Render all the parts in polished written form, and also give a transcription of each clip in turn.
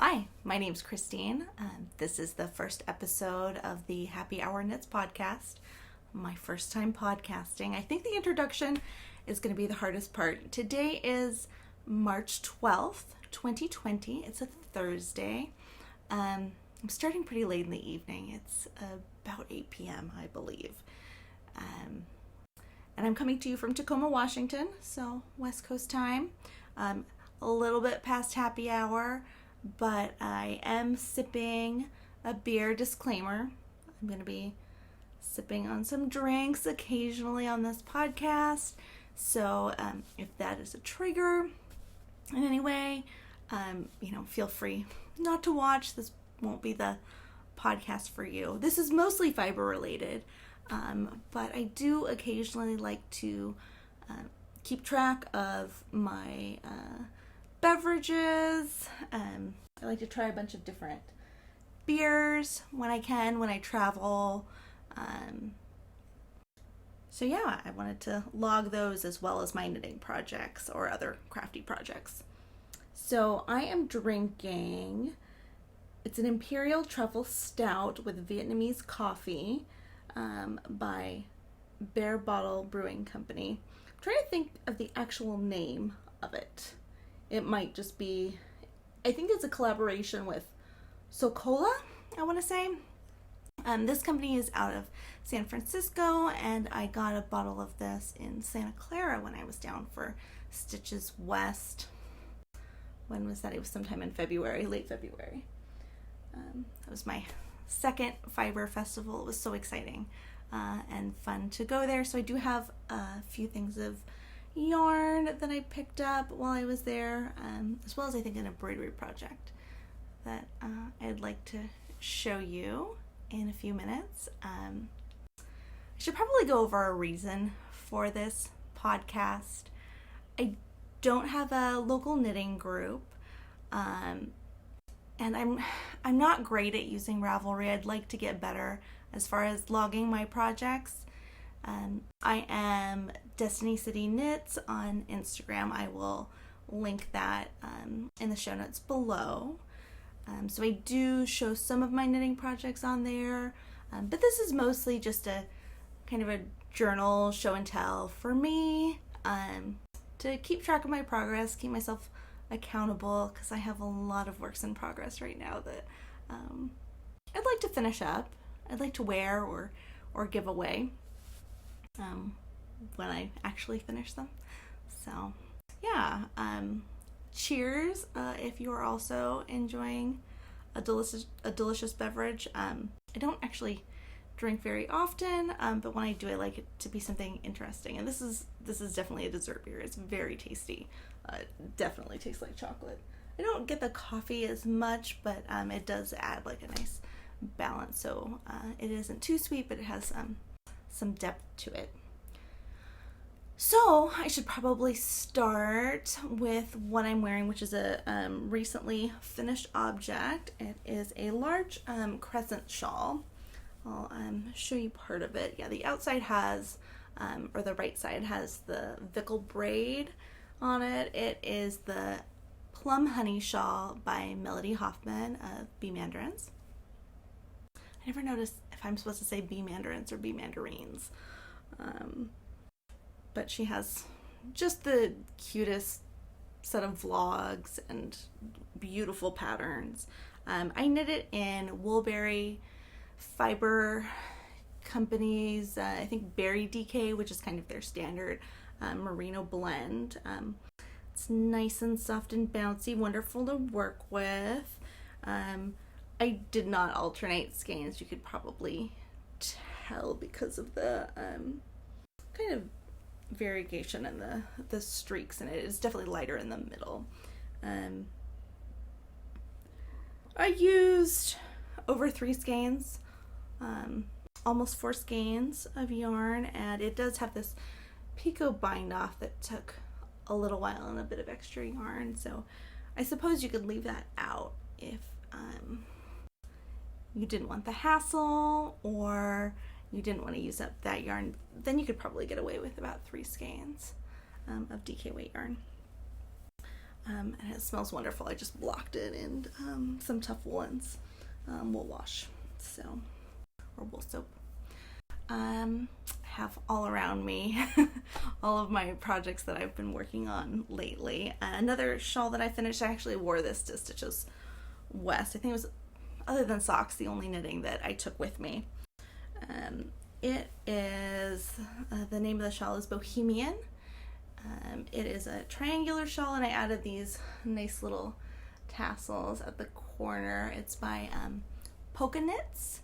Hi, my name's Christine. This is the first episode of the Happy Hour Knits podcast. My first time podcasting. I think the introduction is going to be the hardest part. Today is March 12th, 2020. It's a Thursday. I'm starting pretty late in the evening. It's about 8 p.m., I believe. And I'm coming to you from Tacoma, Washington, so West Coast time. A little bit past happy hour, but I am sipping a beer. Disclaimer, I'm going to be sipping on some drinks occasionally on this podcast, so if that is a trigger in any way, feel free not to watch. This won't be the podcast for you. This is mostly fiber related, but I do occasionally like to keep track of my beverages. I like to try a bunch of different beers when I can, when I travel. So yeah, I wanted to log those as well as my knitting projects or other crafty projects. So I am drinking, it's an Imperial Truffle Stout with Vietnamese coffee by Bear Bottle Brewing Company. I'm trying to think of the actual name of it. It might just be, I think it's a collaboration with Socola, I want to say. This company is out of San Francisco, and I got a bottle of this in Santa Clara when I was down for Stitches West. When was that? It was sometime in February, late February. That was my second fiber festival. It was so exciting and fun to go there. So I do have a few things of yarn that I picked up while I was there, as well as I think an embroidery project that I'd like to show you in a few minutes. I should probably go over a reason for this podcast. I don't have a local knitting group, and I'm not great at using Ravelry. I'd like to get better as far as logging my projects. I am Destiny City Knits on Instagram. I will link that in the show notes below. So I do show some of my knitting projects on there, but this is mostly just a kind of a journal show and tell for me, to keep track of my progress, keep myself accountable, because I have a lot of works in progress right now that I'd like to finish up. I'd like to wear or give away when I actually finish them. So yeah, cheers if you are also enjoying a delicious beverage. I don't actually drink very often, but when I do, I like it to be something interesting. And this is definitely a dessert beer. It's very tasty. It definitely tastes like chocolate. I don't get the coffee as much, but it does add like a nice balance. So it isn't too sweet, but it has some depth to it. So I should probably start with what I'm wearing, which is a recently finished object. It is a large crescent shawl. I'll show you part of it. Yeah, the outside has, or the right side has the Vickle braid on it. It is the Plum Honey Shawl by Melody Hoffman of Bee Mandarins. I never noticed if I'm supposed to say bee mandarins or bee mandarines. But she has just the cutest set of vlogs and beautiful patterns. I knit it in Woolberry Fiber Company's, I think Berry DK, which is kind of their standard merino blend. It's nice and soft and bouncy, wonderful to work with. I did not alternate skeins. You could probably tell because of the kind of variegation in the streaks in it. It's definitely lighter in the middle. I used over 3 skeins, almost 4 skeins of yarn, and it does have this picot bind off that took a little while and a bit of extra yarn, so I suppose you could leave that out if you didn't want the hassle or you didn't want to use up that yarn. Then you could probably get away with about 3 skeins of DK weight yarn. And it smells wonderful. I just blocked it in some tough woolens, wool wash, so, or wool soap. I have all around me all of my projects that I've been working on lately. Another shawl that I finished, I actually wore this to Stitches West. I think it was, other than socks, the only knitting that I took with me. It is, the name of the shawl is Bohemian. It is a triangular shawl, and I added these nice little tassels at the corner. It's by Polka Knits.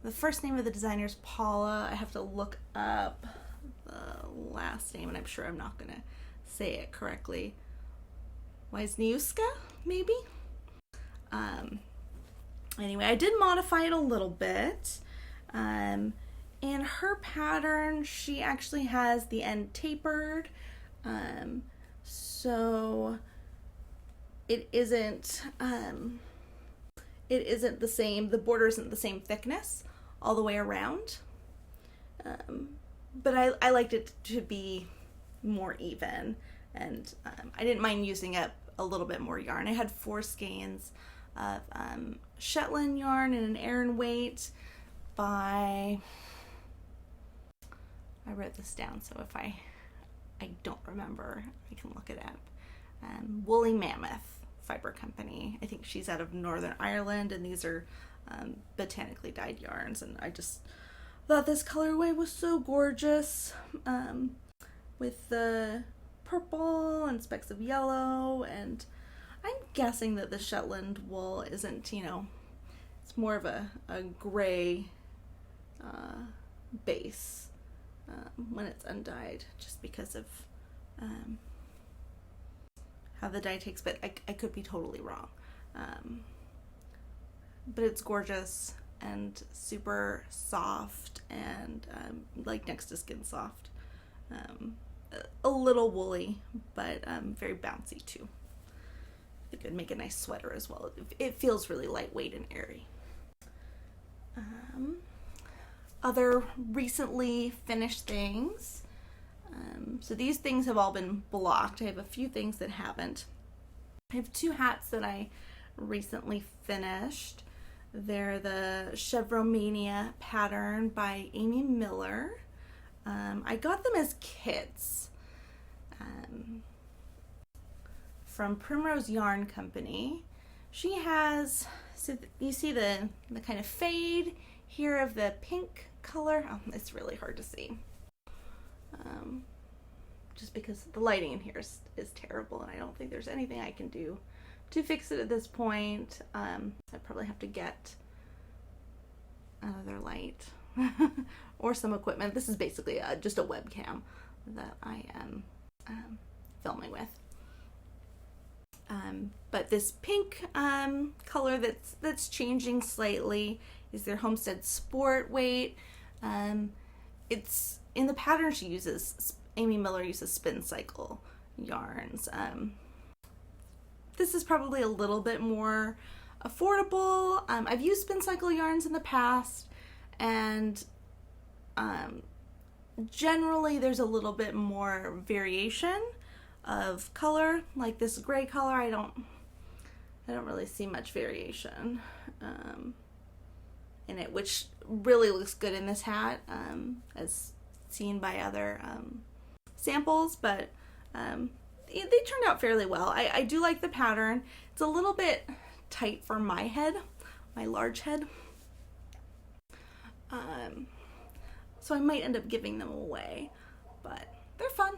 The first name of the designer is Paula. I have to look up the last name, and I'm sure I'm not going to say it correctly. Wisniewska, maybe? Anyway, I did modify it a little bit. In her pattern, she actually has the end tapered, so it isn't the same, the border isn't the same thickness all the way around, but I liked it to be more even, and I didn't mind using up a little bit more yarn. I had 4 skeins of Shetland yarn and an Aran weight by, I wrote this down, so if I don't remember, I can look it up. Woolly Mammoth Fiber Company. I think she's out of Northern Ireland, and these are botanically dyed yarns, and I just thought this colorway was so gorgeous, with the purple and specks of yellow, and I'm guessing that the Shetland wool isn't, it's more of a gray base when it's undyed, just because of how the dye takes, but I could be totally wrong. But it's gorgeous and super soft, and like next to skin soft. A little woolly, but very bouncy too. It could make a nice sweater as well. It feels really lightweight and airy. Other recently finished things. So these things have all been blocked. I have a few things that haven't. I have 2 hats that I recently finished. They're the Chevromania pattern by Amy Miller. I got them as kits from Primrose Yarn Company. She has, so you see the kind of fade here of the pink color. Oh, it's really hard to see. Just because the lighting in here is terrible, and I don't think there's anything I can do to fix it at this point. I'd probably have to get another light or some equipment. This is basically just a webcam that I am filming with. But this pink color that's changing slightly is their Homestead Sport weight. It's in the pattern she uses. Amy Miller uses Spin Cycle yarns. This is probably a little bit more affordable. I've used Spin Cycle yarns in the past, and generally there's a little bit more variation of color. Like this gray color, I don't really see much variation in it, which really looks good in this hat, as seen by other samples, but they turned out fairly well. I do like the pattern. It's a little bit tight for my head, my large head, so I might end up giving them away, but they're fun.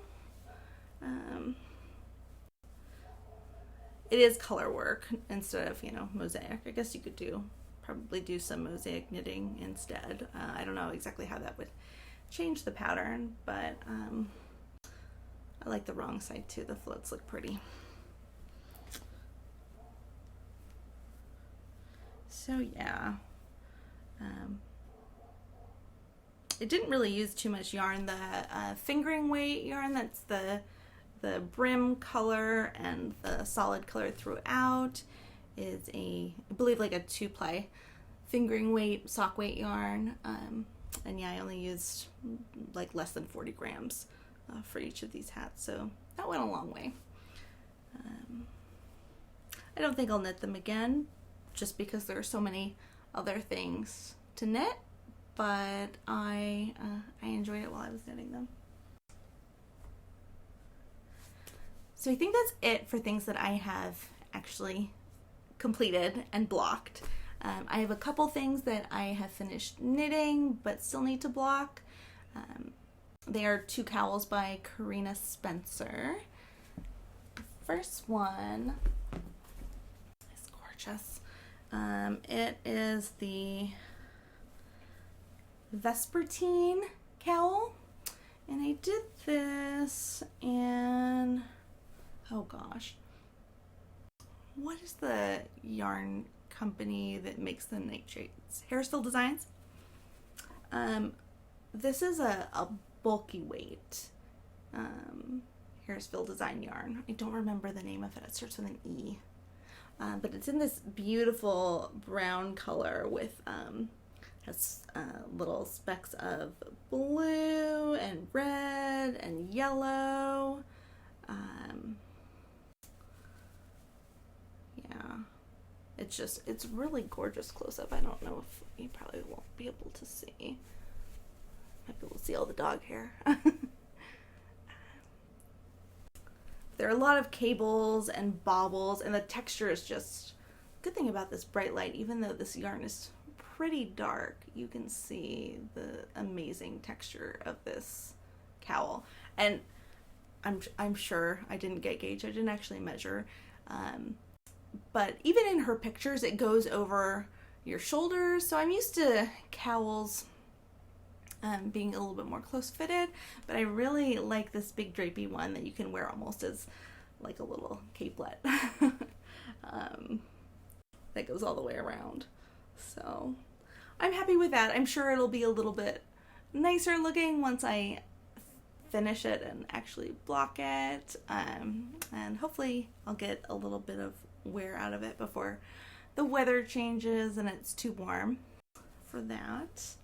It is color work instead of, mosaic. I guess you could probably do some mosaic knitting instead. I don't know exactly how that would change the pattern, but I like the wrong side too. The floats look pretty. So yeah, it didn't really use too much yarn. The fingering weight yarn, that's the brim color and the solid color throughout, is I believe like a 2-ply fingering weight sock weight yarn. And yeah, I only used like less than 40 grams for each of these hats, so that went a long way. I don't think I'll knit them again just because there are so many other things to knit, but I enjoyed it while I was knitting them. So I think that's it for things that I have actually completed and blocked. I have a couple things that I have finished knitting but still need to block. They are 2 cowls by Karina Spencer. The first one is gorgeous. It is the Vespertine cowl, and I did this in, oh gosh, what is the yarn company that makes the nightshades? Harrisville Designs. This is a bulky weight Harrisville Design yarn. I don't remember the name of it. It starts with an E. But it's in this beautiful brown color with has little specks of blue and red and yellow. Yeah, it's really gorgeous close up. I don't know if you probably won't be able to see. Might be able to see all the dog hair. There are a lot of cables and baubles, and the texture is just, good thing about this bright light, even though this yarn is pretty dark, you can see the amazing texture of this cowl. And I'm sure I didn't get gauge, I didn't actually measure, but even in her pictures it goes over your shoulders, so I'm used to cowls being a little bit more close fitted, but I really like this big drapey one that you can wear almost as like a little capelet that goes all the way around. So I'm happy with that. I'm sure it'll be a little bit nicer looking once I finish it and actually block it, and hopefully I'll get a little bit of wear out of it before the weather changes and it's too warm for that.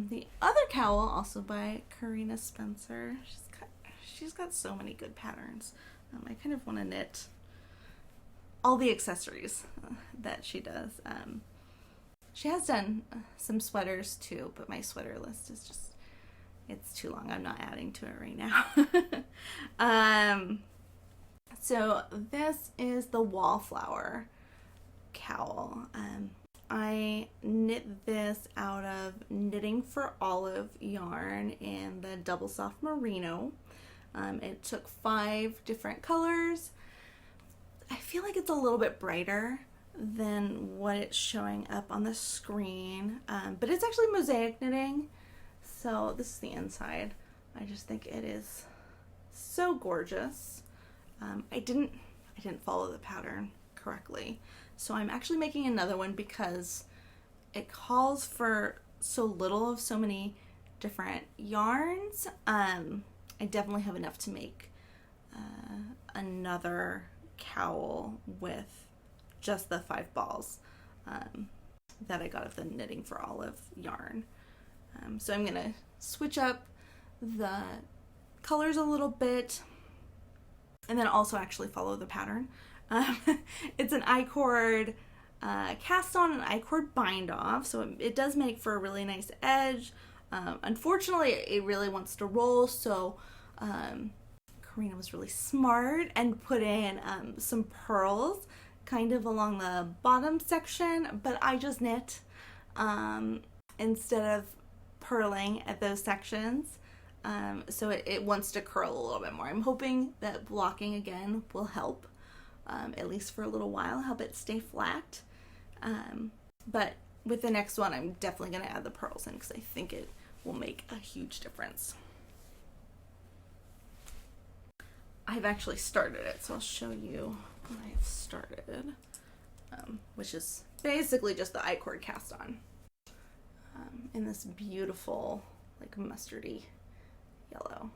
The other cowl, also by Karina Spencer, she's got so many good patterns. I kind of want to knit all the accessories that she does. She has done some sweaters too, but my sweater list is just, it's too long. I'm not adding to it right now. So this is the Wallflower cowl. I knit this out of Knitting for Olive yarn in the Double Soft Merino. It took 5 different colors. I feel like it's a little bit brighter than what it's showing up on the screen, but it's actually mosaic knitting. So this is the inside. I just think it is so gorgeous. I didn't follow the pattern correctly. So I'm actually making another one because it calls for so little of so many different yarns. I definitely have enough to make another cowl with just the 5 balls that I got of the Knitting for Olive yarn. So I'm gonna switch up the colors a little bit and then also actually follow the pattern. It's an I-cord cast on and I-cord bind off, so it does make for a really nice edge. Unfortunately, it really wants to roll, so Karina was really smart and put in some pearls kind of along the bottom section, but I just knit instead of purling at those sections. So it wants to curl a little bit more. I'm hoping that blocking again will help. At least for a little while, help it stay flat. But with the next one, I'm definitely going to add the pearls in because I think it will make a huge difference. I've actually started it, so I'll show you what I've started, which is basically just the I-cord cast on in this beautiful, like mustardy yellow.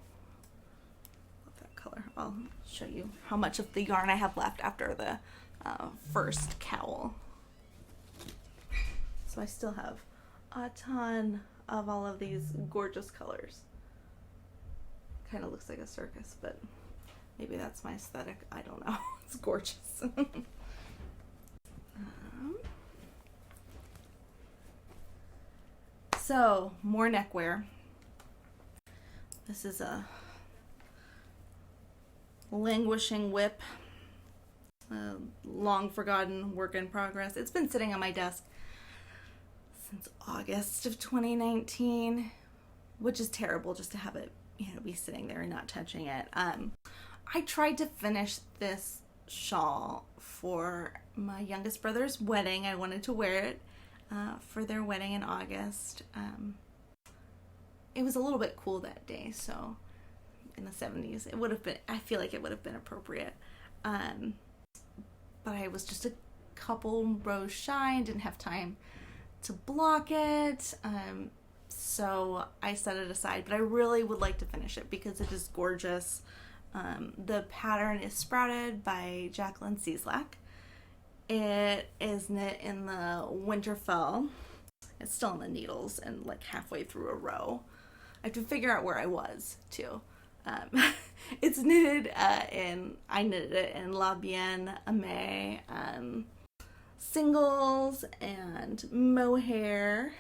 Color. I'll show you how much of the yarn I have left after the first cowl. So I still have a ton of all of these gorgeous colors. Kind of looks like a circus, but Maybe that's my aesthetic. I don't know. It's gorgeous. So, more neckwear. This is a languishing whip. A long forgotten work in progress. It's been sitting on my desk since August of 2019, which is terrible just to have it, be sitting there and not touching it. I tried to finish this shawl for my youngest brother's wedding. I wanted to wear it for their wedding in August. It was a little bit cool that day, so in the 70s, I feel like it would have been appropriate. But I was just a couple rows shy and didn't have time to block it. So I set it aside, but I really would like to finish it because it is gorgeous. The pattern is Sprouted by Jacqueline Cieslak. It is knit in the Winterfell. It's still in the needles and like halfway through a row. I have to figure out where I was too. It's knitted I knitted it in La Bien Aimée singles and mohair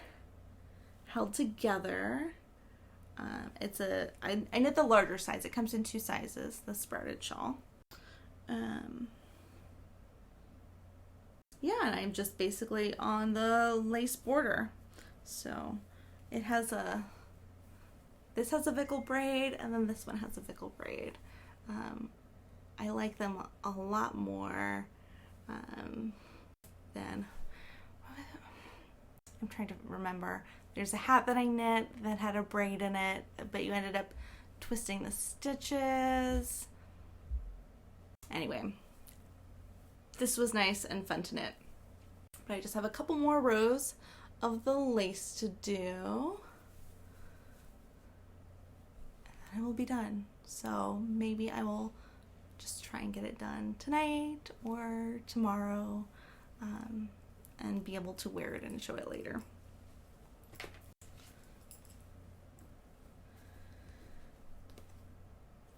held together. I knit the larger size. It comes in 2 sizes, the Sprouted shawl. Yeah, and I'm just basically on the lace border. So it has this has a Vickle braid, and then this one has a Vickle braid. I like them a lot more than, I'm trying to remember. There's a hat that I knit that had a braid in it, but you ended up twisting the stitches. Anyway, this was nice and fun to knit. But I just have a couple more rows of the lace to do. And then I will be done. So maybe I will just try and get it done tonight or tomorrow, and be able to wear it and show it later.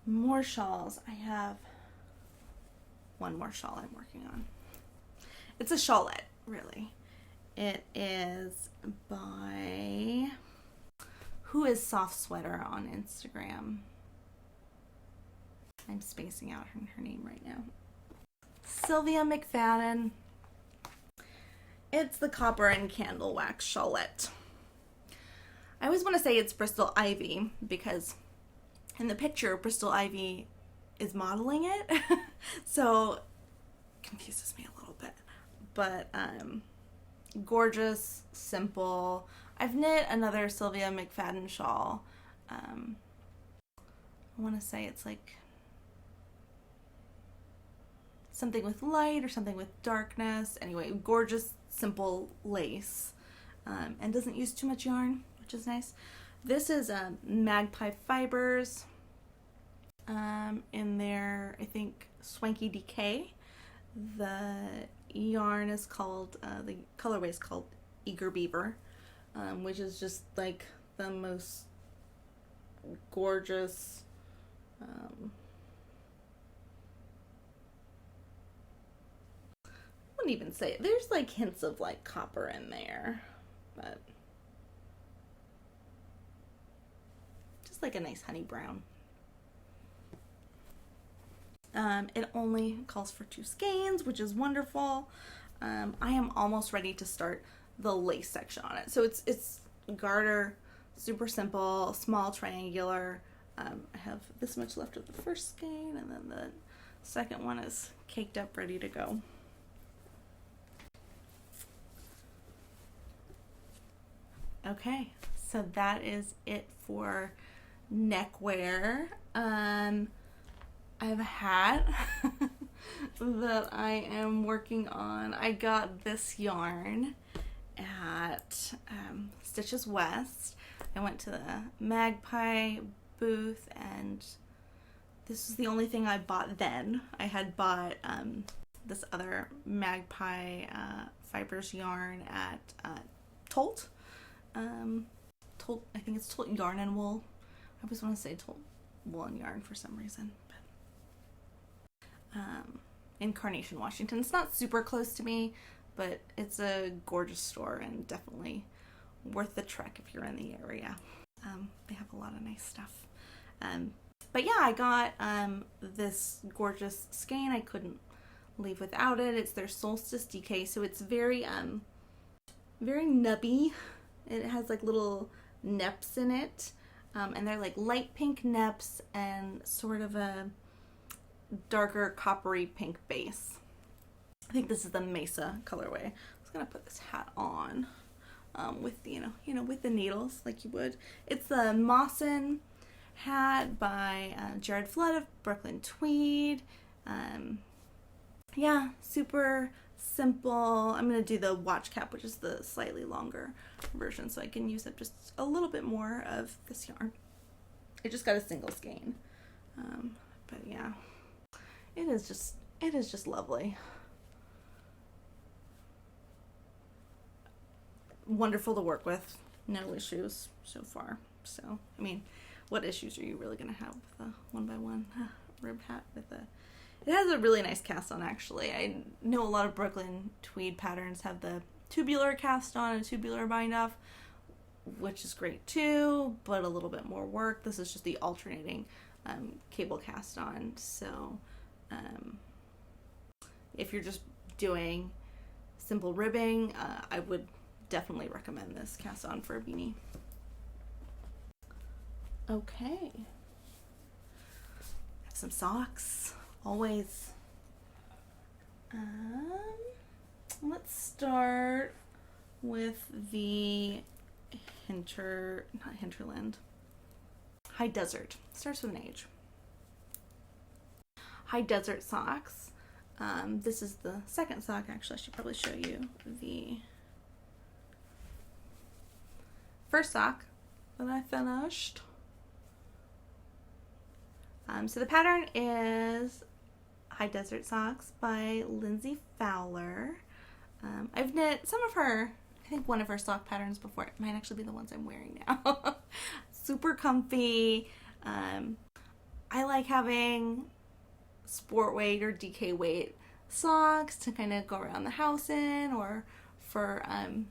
More shawls. I have one more shawl I'm working on. It's a shawlette, really. It is by Who is Soft Sweater on Instagram. I'm spacing out her name right now. Sylvia McFadden. It's the Copper and Candle Wax shawlette. I always want to say it's Bristol Ivy because in the picture, Bristol Ivy is modeling it. So it confuses me a little bit. But gorgeous, simple. I've knit another Sylvia McFadden shawl. I want to say it's like something with light or something with darkness. Anyway, gorgeous, simple lace. And doesn't use too much yarn, which is nice. This is Magpie Fibers in their, I think, Swanky Decay. The yarn is called, the colorway is called Eager Beaver, which is just like the most gorgeous, I wouldn't even say it. There's like hints of like copper in there, but just like a nice honey brown. It only calls for 2 skeins, which is wonderful. I am almost ready to start the lace section on it. So it's garter, super simple, small, triangular. I have this much left of the first skein, and then the second one is caked up, ready to go. Okay, so that is it for neckwear. I have a hat that I am working on. I got this yarn at Stitches West. I went to the Magpie booth, and this is the only thing I bought then. I had bought this other Magpie fibers yarn at Tolt. Tolt, I think it's Tolt Yarn and Wool. I always want to say Tolt Wool and Yarn for some reason. in Carnation, Washington. It's not super close to me, but it's a gorgeous store and definitely worth the trek if you're in the area. They have a lot of nice stuff. But yeah, I got this gorgeous skein. I couldn't leave without it. It's their Solstice DK, so it's very very nubby. It has like little neps in it, and they're like light pink neps and sort of a darker coppery pink base. I think this is the Mesa colorway. I was gonna put this hat on with with the needles like you would. It's the Mawson hat by Jared Flood of Brooklyn Tweed. Yeah, super simple. I'm going to do the watch cap, which is the slightly longer version, so I can use up just a little bit more of this yarn. I just got a single skein. But yeah, it is just lovely. Wonderful to work with. No issues so far. So, I mean, what issues are you really going to have with a 1x1 ribbed hat with a... It has a really nice cast on, actually. I know a lot of Brooklyn Tweed patterns have the tubular cast on and tubular bind off, which is great too, but a little bit more work. This is just the alternating cable cast on. So if you're just doing simple ribbing, I would definitely recommend this cast on for a beanie. Okay. Have some socks. Always. Let's start with the Hinterland. High Desert. Starts with an H. High Desert socks. This is the second sock. Actually, I should probably show you the first sock that I finished. So the pattern is High Desert Socks by Lindsay Fowler. I've knit some of her, I think one of her sock patterns before. It might actually be the ones I'm wearing now. Super comfy. I like having sport weight or DK weight socks to kind of go around the house in, or for,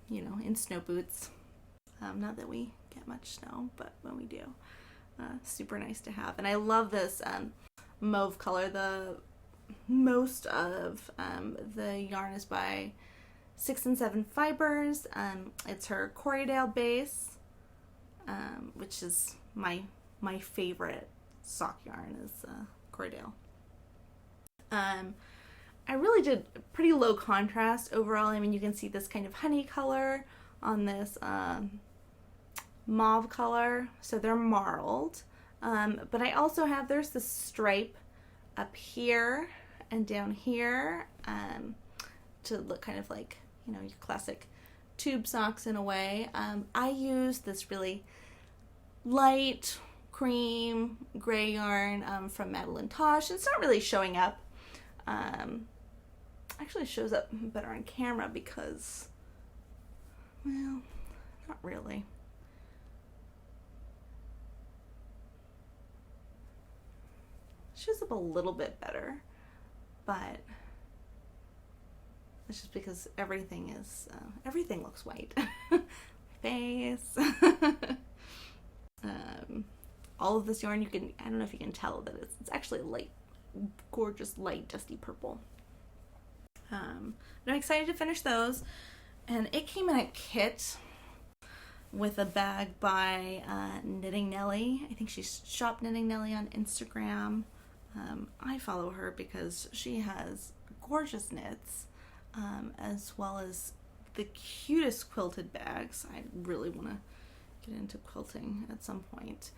in snow boots. Not that we get much snow, but when we do. Super nice to have. And I love this mauve color. The most of the yarn is by 6 and 7 Fibers. It's her Corriedale base, which is my favorite sock yarn is Corriedale. I really did pretty low contrast overall. I mean, you can see this kind of honey color on this mauve color, so they're marled. But I also have, there's this stripe up here and down here to look kind of like, your classic tube socks in a way. I use this really light cream gray yarn from Madeline Tosh. It's not really showing up. Actually shows up better on camera because, well, not really. Shows up a little bit better, but it's just because everything looks white. My face. All of this yarn, I don't know if you can tell that it's actually a light, gorgeous light dusty purple. I'm excited to finish those, and it came in a kit with a bag by Knitting Nelly. I think she's Shop Knitting Nelly on Instagram. I follow her because she has gorgeous knits, as well as the cutest quilted bags. I really want to get into quilting at some point,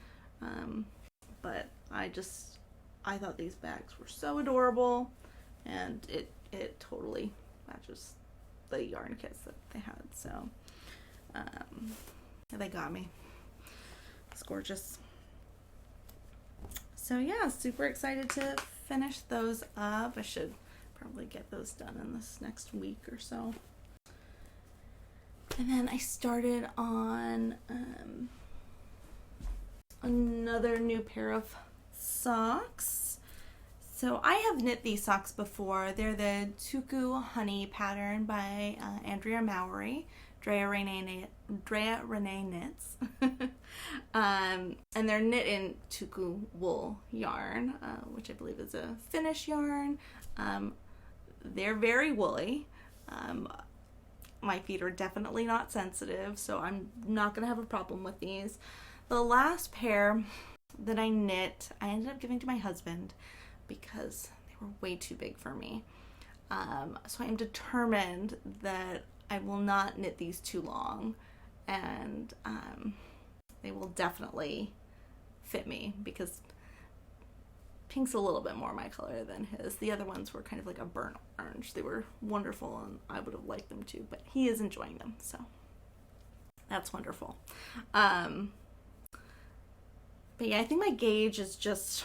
but I thought these bags were so adorable, and it totally matches the yarn kits that they had. So they got me. It's gorgeous. So yeah, super excited to finish those up. I should probably get those done in this next week or so. And then I started on another new pair of socks. So I have knit these socks before. They're the Tuku Honey pattern by Andrea Mowry. Drea Renee Knits. And they're knit in Tuku wool yarn, which I believe is a Finnish yarn. They're very woolly. My feet are definitely not sensitive, so I'm not going to have a problem with these. The last pair that I knit, I ended up giving to my husband because they were way too big for me. So I am determined that I will not knit these too long, and they will definitely fit me because pink's a little bit more my color than his. The other ones were kind of like a burnt orange. They were wonderful and I would have liked them too, but he is enjoying them, so that's wonderful. But yeah, I think my gauge is just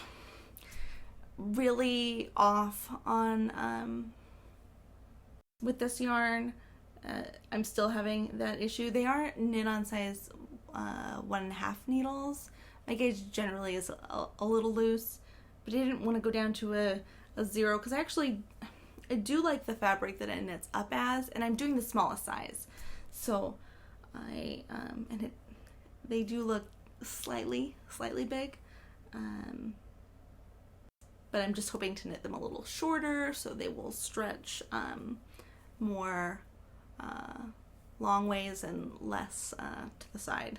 really off on with this yarn. I'm still having that issue. They are knit on size 1.5 needles. My gauge generally is a little loose, but I didn't want to go down to a 0 because I do like the fabric that it knits up as, and I'm doing the smallest size. So they do look slightly big, but I'm just hoping to knit them a little shorter so they will stretch more long ways and less to the side.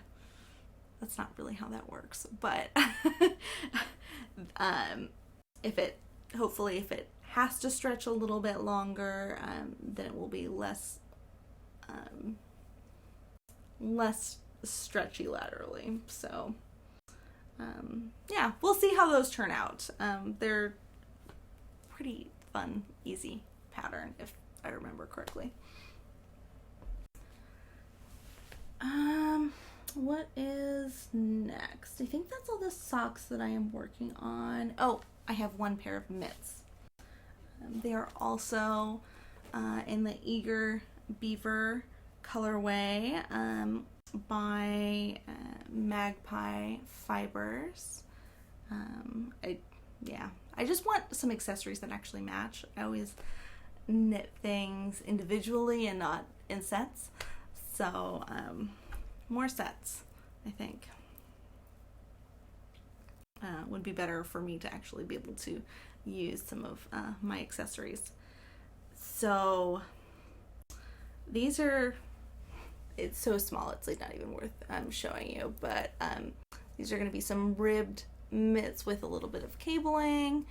That's not really how that works, but hopefully if it has to stretch a little bit longer, then it will be less stretchy laterally. So yeah, we'll see how those turn out. They're pretty fun, easy pattern if I remember correctly. What is next? I think that's all the socks that I am working on. Oh, I have one pair of mitts. They are also in the Eager Beaver colorway by Magpie Fibers. I just want some accessories that actually match. I always knit things individually and not in sets. So more sets, I think, would be better for me to actually be able to use some of my accessories. So these are, it's so small it's like not even worth showing you, but these are going to be some ribbed mitts with a little bit of cabling.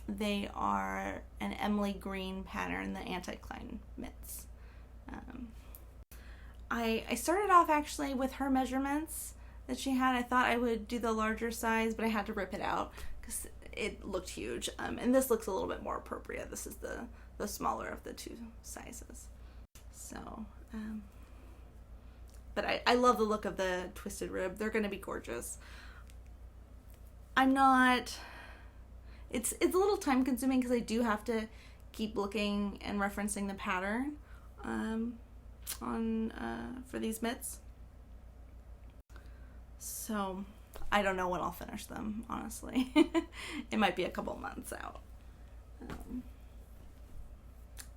They are an Emily Green pattern, the anti-cline mitts. I started off actually with her measurements that she had. I thought I would do the larger size, but I had to rip it out because it looked huge. And this looks a little bit more appropriate. This is the smaller of the two sizes. So, but I love the look of the twisted rib. They're going to be gorgeous. It's a little time consuming because I do have to keep looking and referencing the pattern for these mitts. So I don't know when I'll finish them, honestly. It might be a couple months out.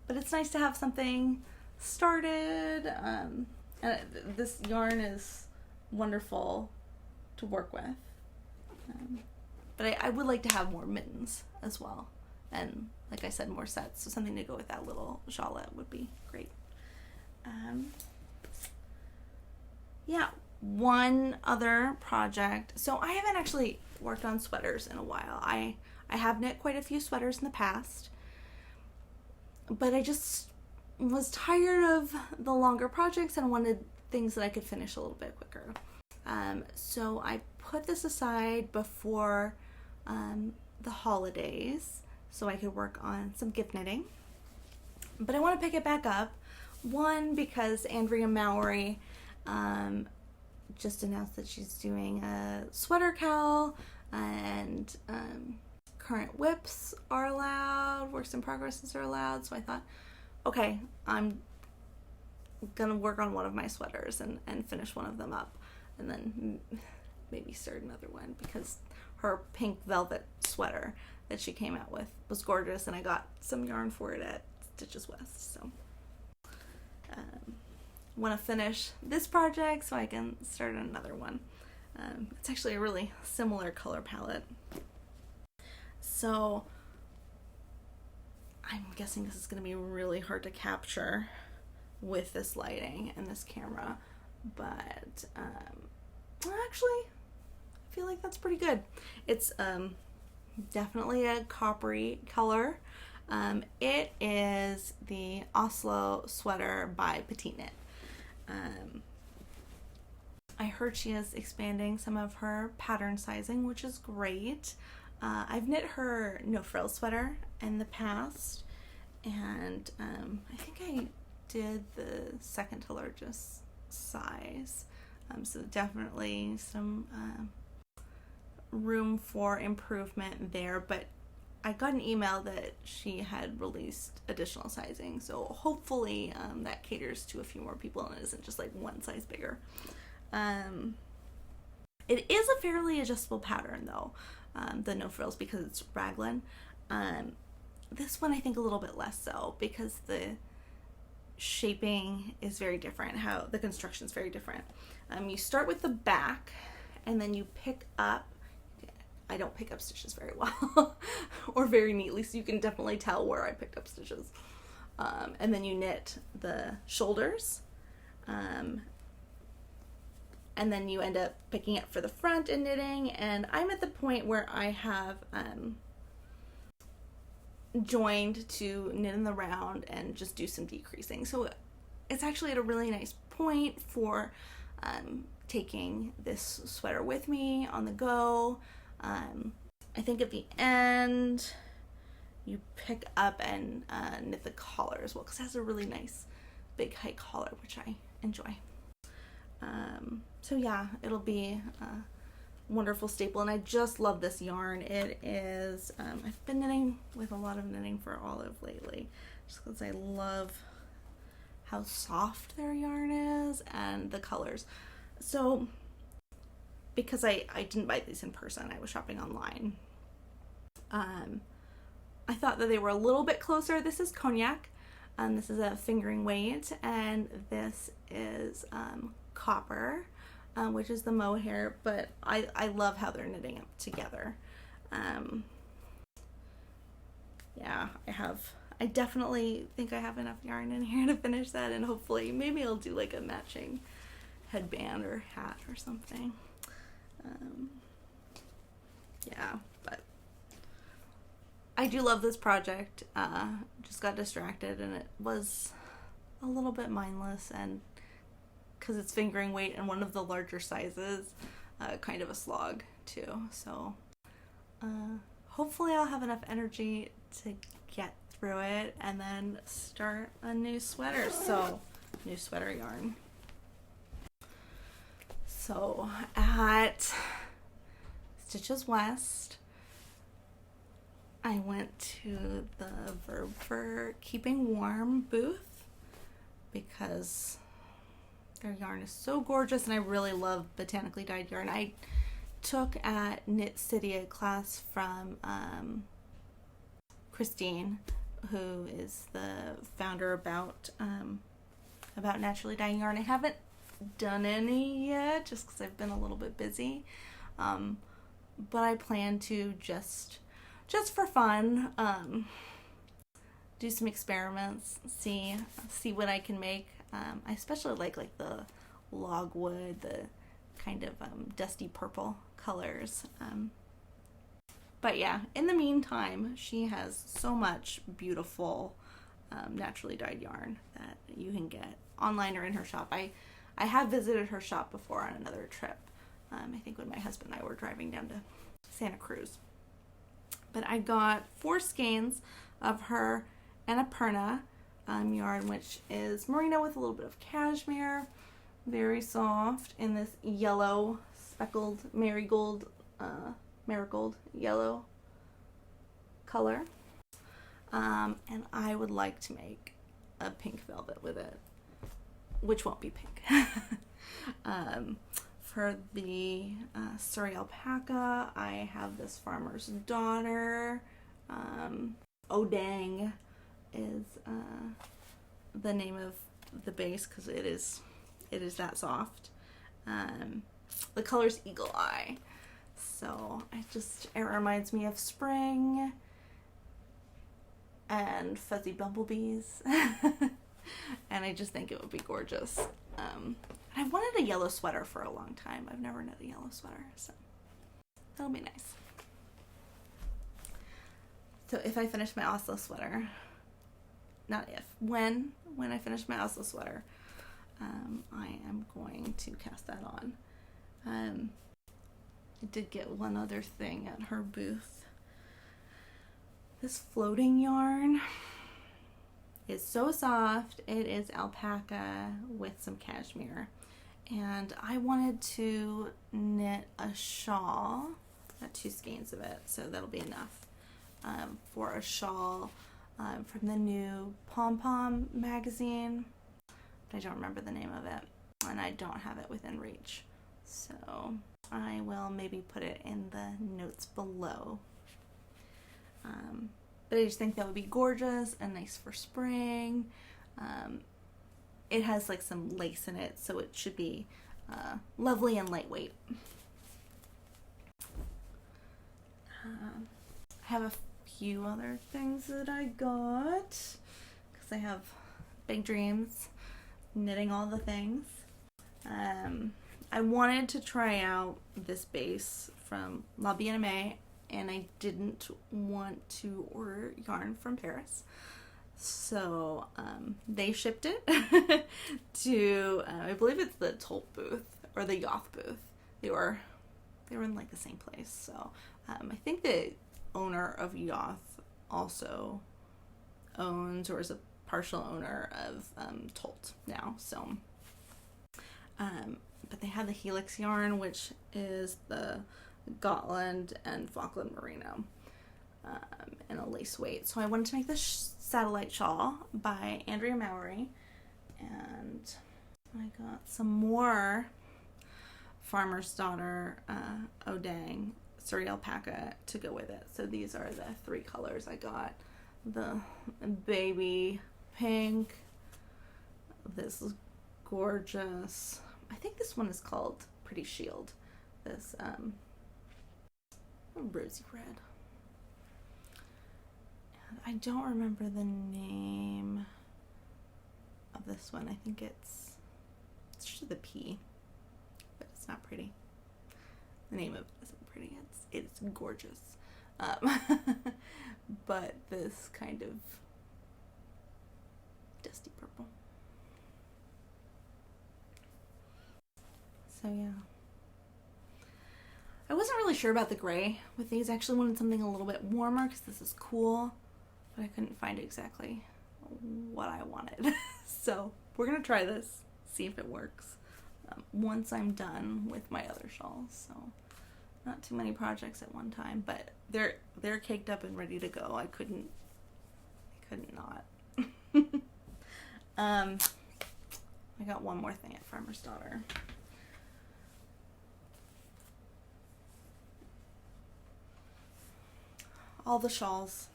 But it's nice to have something started. And this yarn is wonderful to work with. But I would like to have more mittens as well. And like I said, more sets. So something to go with that little shawlette would be great. Yeah, one other project. So I haven't actually worked on sweaters in a while. I have knit quite a few sweaters in the past, but I just was tired of the longer projects and wanted things that I could finish a little bit quicker. So I put this aside before the holidays so I could work on some gift knitting. But I want to pick it back up. One, because Andrea Mowry just announced that she's doing a sweater cowl, and current whips are allowed, works in progresses are allowed. So I thought, okay, I'm gonna work on one of my sweaters and finish one of them up, and then maybe start another one, because her pink velvet sweater that she came out with was gorgeous, and I got some yarn for it at Stitches West. So want to finish this project so I can start another one. It's actually a really similar color palette. So I'm guessing this is going to be really hard to capture with this lighting and this camera, but actually I feel like that's pretty good. It's definitely a coppery color. It is the Oslo sweater by Petite Knit. I heard she is expanding some of her pattern sizing, which is great. I've knit her no frills sweater in the past, and I think I did the second to largest size. So definitely some room for improvement there, but I got an email that she had released additional sizing, so hopefully that caters to a few more people and it isn't just like one size bigger. It is a fairly adjustable pattern though, the no frills, because it's raglan. This one I think a little bit less so, because the shaping is very different, how the construction is very different. You start with the back and then you pick up, I don't pick up stitches very well or very neatly, so you can definitely tell where I picked up stitches. And then you knit the shoulders, and then you end up picking up for the front and knitting, and I'm at the point where I have joined to knit in the round and just do some decreasing. So it's actually at a really nice point for taking this sweater with me on the go. I think at the end you pick up and knit the collar as well, because it has a really nice big high collar, which I enjoy. So yeah, it'll be a wonderful staple, and I just love this yarn. It is, I've been knitting with a lot of knitting for Olive lately, just because I love how soft their yarn is and the colors. So because I didn't buy these in person, I was shopping online. I thought that they were a little bit closer. This is Cognac, this is a fingering weight, and this is copper, which is the mohair, but I love how they're knitting up together. Yeah, I definitely think I have enough yarn in here to finish that, and hopefully maybe I'll do like a matching headband or hat or something. Yeah, but I do love this project. Just got distracted and it was a little bit mindless, and because it's fingering weight and one of the larger sizes, kind of a slog too. So hopefully I'll have enough energy to get through it and then start a new sweater. So new sweater yarn. So at Stitches West, I went to the Verb for Keeping Warm booth because their yarn is so gorgeous, and I really love botanically dyed yarn. I took at Knit City a class from Christine, who is the founder about naturally dyeing yarn. I haven't done any yet just because I've been a little bit busy, but I plan to just for fun do some experiments, see what I can make. I especially like the logwood, the kind of dusty purple colors, but yeah, in the meantime she has so much beautiful naturally dyed yarn that you can get online or in her shop. I have visited her shop before on another trip. I think when my husband and I were driving down to Santa Cruz. But I got 4 skeins of her Annapurna yarn, which is merino with a little bit of cashmere, very soft, in this yellow speckled marigold yellow color. And I would like to make a pink velvet with it, which won't be pink. For the Surrey alpaca, I have this Farmer's Daughter Odang is the name of the base because it is that soft. The color's Eagle Eye, so it reminds me of spring and fuzzy bumblebees. And I just think it would be gorgeous. I've wanted a yellow sweater for a long time. I've never knit a yellow sweater, so that'll be nice. So if I finish my Oslo sweater, not if, when I finish my Oslo sweater, I am going to cast that on. I did get one other thing at her booth. This floating yarn is so soft. It is alpaca with some cashmere. And I wanted to knit a shawl. Got 2 skeins of it, so that'll be enough for a shawl from the new Pom Pom magazine. But I don't remember the name of it, and I don't have it within reach. So I will maybe put it in the notes below. But I just think that would be gorgeous and nice for spring. It has like some lace in it, so it should be lovely and lightweight. I have a few other things that I got because I have big dreams, knitting all the things. I wanted to try out this base from La Bien-Aimée, and I didn't want to order yarn from Paris. So they shipped it to, I believe it's the Tolt booth or the Yoth booth. They were in like the same place. So I think the owner of Yoth also owns or is a partial owner of Tolt now. So, but they had the Helix yarn, which is the Gotland and Falkland Merino, in a lace weight. So I wanted to make this satellite shawl by Andrea Mowry, and I got some more Farmer's Daughter Odang Surrey alpaca to go with it. So these are the 3 colors I got. The baby pink, this is gorgeous, I think this one is called Pretty Shield, this rosy red. And I don't remember the name of this one. I think it's just the P, but it's not pretty. The name of it isn't pretty. It's gorgeous. But this kind of dusty purple. So yeah. I wasn't really sure about the gray with these. I actually wanted something a little bit warmer because this is cool, but I couldn't find exactly what I wanted. So we're gonna try this, see if it works once I'm done with my other shawls. So not too many projects at one time, but they're caked up and ready to go. I couldn't not. I got one more thing at Farmer's Daughter. All the shawls.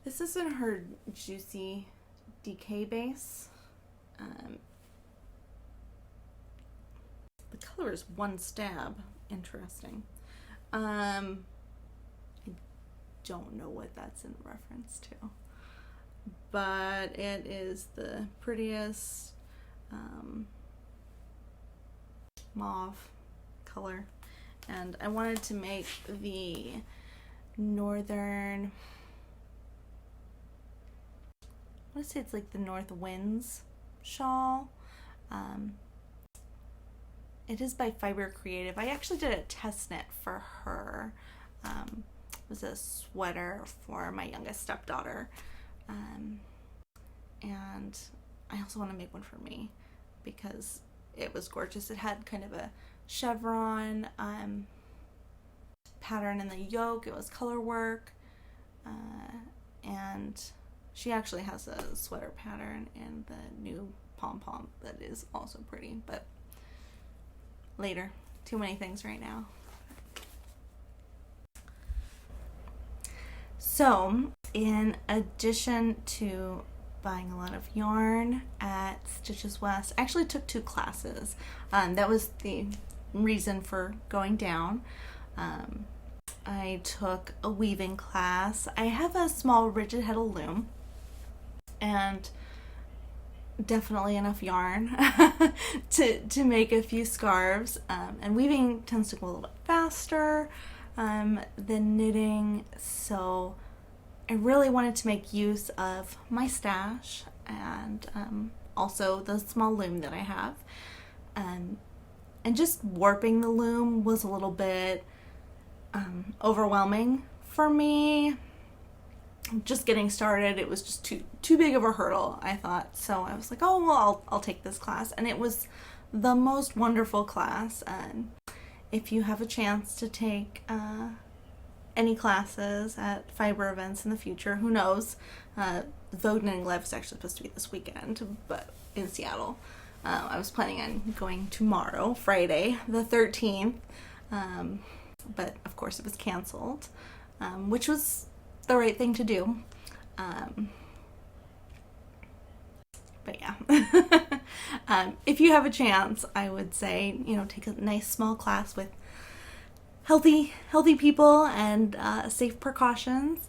This is in her Juicy DK base. The color is One Stab. Interesting. I don't know what that's in reference to, but it is the prettiest mauve color. And I wanted to make the northern, I want to say it's like the North Winds shawl. It is by Fiber Creative. I actually did a test knit for her. It was a sweater for my youngest stepdaughter. And I also want to make one for me because it was gorgeous. It had kind of a chevron pattern in the yoke. It was color work, and she actually has a sweater pattern in the new pom pom that is also pretty, but later. Too many things right now. So, in addition to buying a lot of yarn at Stitches West, I actually took 2 classes. That was the reason for going down. I took a weaving class. I have a small rigid heddle loom and definitely enough yarn to make a few scarves. And weaving tends to go a little bit faster than knitting, so I really wanted to make use of my stash and also the small loom that I have. And just warping the loom was a little bit overwhelming for me. Just getting started, it was just too big of a hurdle, I thought. So I was like, oh, well, I'll take this class. And it was the most wonderful class. And if you have a chance to take any classes at fiber events in the future, who knows? Vogue Knitting Live is actually supposed to be this weekend, but in Seattle. I was planning on going tomorrow, Friday, the 13th. But of course it was canceled, which was the right thing to do. But yeah, if you have a chance, I would say, take a nice small class with healthy people and safe precautions,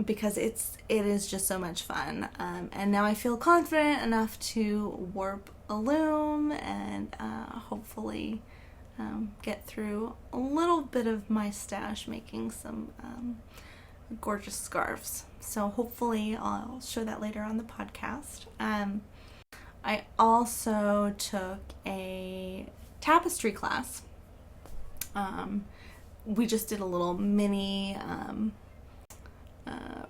because it is just so much fun. And now I feel confident enough to warp a loom and hopefully get through a little bit of my stash making some gorgeous scarves. So hopefully I'll show that later on the podcast. I also took a tapestry class. We just did a little mini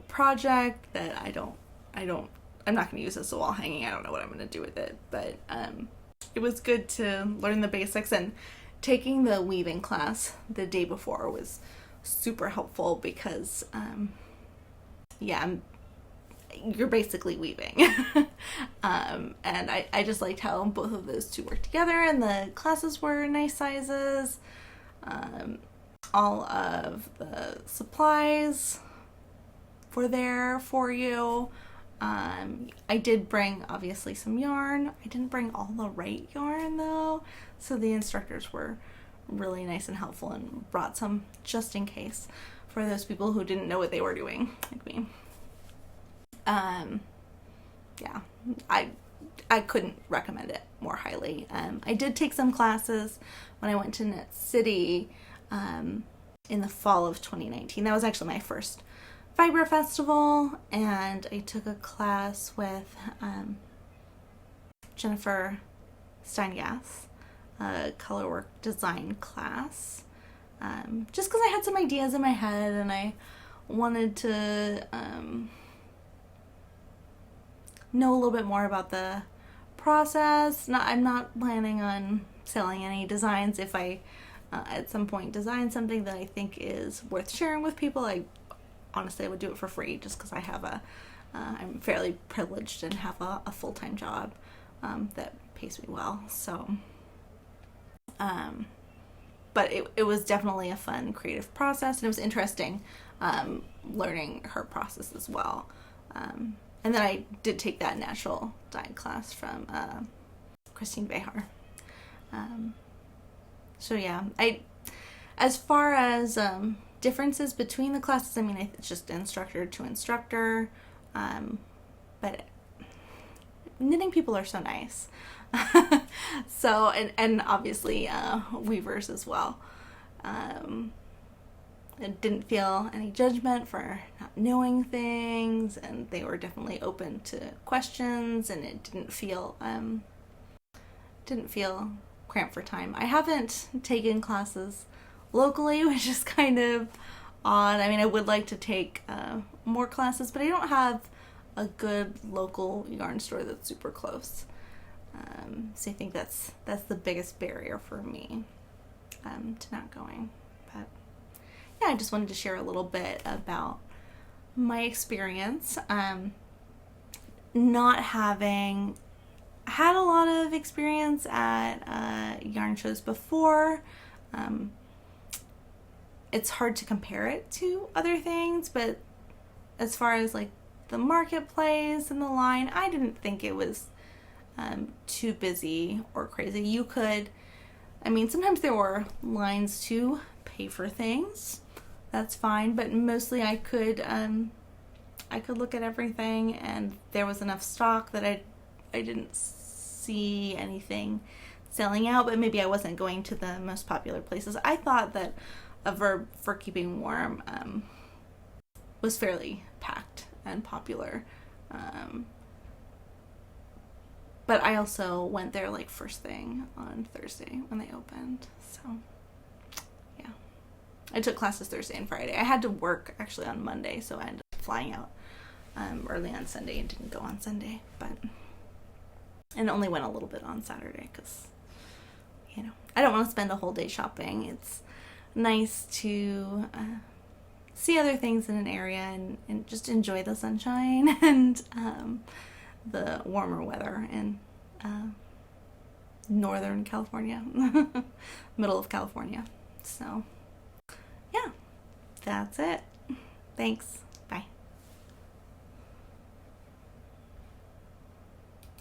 project that I'm not going to use this as a wall hanging. I don't know what I'm going to do with it, but it was good to learn the basics, and taking the weaving class the day before was super helpful because you're basically weaving. And I just liked how both of those two worked together, and the classes were nice sizes. All of the supplies were there for you. I did bring obviously some yarn. I didn't bring all the right yarn though, so the instructors were really nice and helpful and brought some just in case for those people who didn't know what they were doing, like me. Yeah, I couldn't recommend it more highly. I did take some classes when I went to Knit City in the fall of 2019. That was actually my first Fiber Festival, and I took a class with Jennifer Steingass, a colorwork design class, just because I had some ideas in my head and I wanted to know a little bit more about the process. I'm not planning on selling any designs. If I at some point design something that I think is worth sharing with people, honestly, I would do it for free just because I have I'm fairly privileged and have a full-time job that pays me well. So, but it was definitely a fun creative process, and it was interesting learning her process as well. And then I did take that natural dye class from Christine Behar. So yeah, as far as differences between the classes, it's just instructor to instructor, but knitting people are so nice. So, and obviously weavers as well. I didn't feel any judgment for not knowing things, and they were definitely open to questions, and it didn't feel cramped for time. I haven't taken classes locally, which is kind of odd. I would like to take more classes, but I don't have a good local yarn store that's super close. So I think that's the biggest barrier for me to not going. But yeah, I just wanted to share a little bit about my experience. Not having had a lot of experience at yarn shows before, it's hard to compare it to other things, but as far as like the marketplace and the line, I didn't think it was too busy or crazy. You could, I mean, sometimes there were lines to pay for things. That's fine, but mostly I could look at everything, and there was enough stock that I didn't see anything selling out, but maybe I wasn't going to the most popular places. I thought that a verb for keeping warm was fairly packed and popular. But I also went there like first thing on Thursday when they opened. So, yeah. I took classes Thursday and Friday. I had to work actually on Monday, so I ended up flying out early on Sunday and didn't go on Sunday. And only went a little bit on Saturday because, I don't want to spend a whole day shopping. It's nice to see other things in an area and just enjoy the sunshine and the warmer weather in Northern California, middle of California. So, yeah, that's it. Thanks.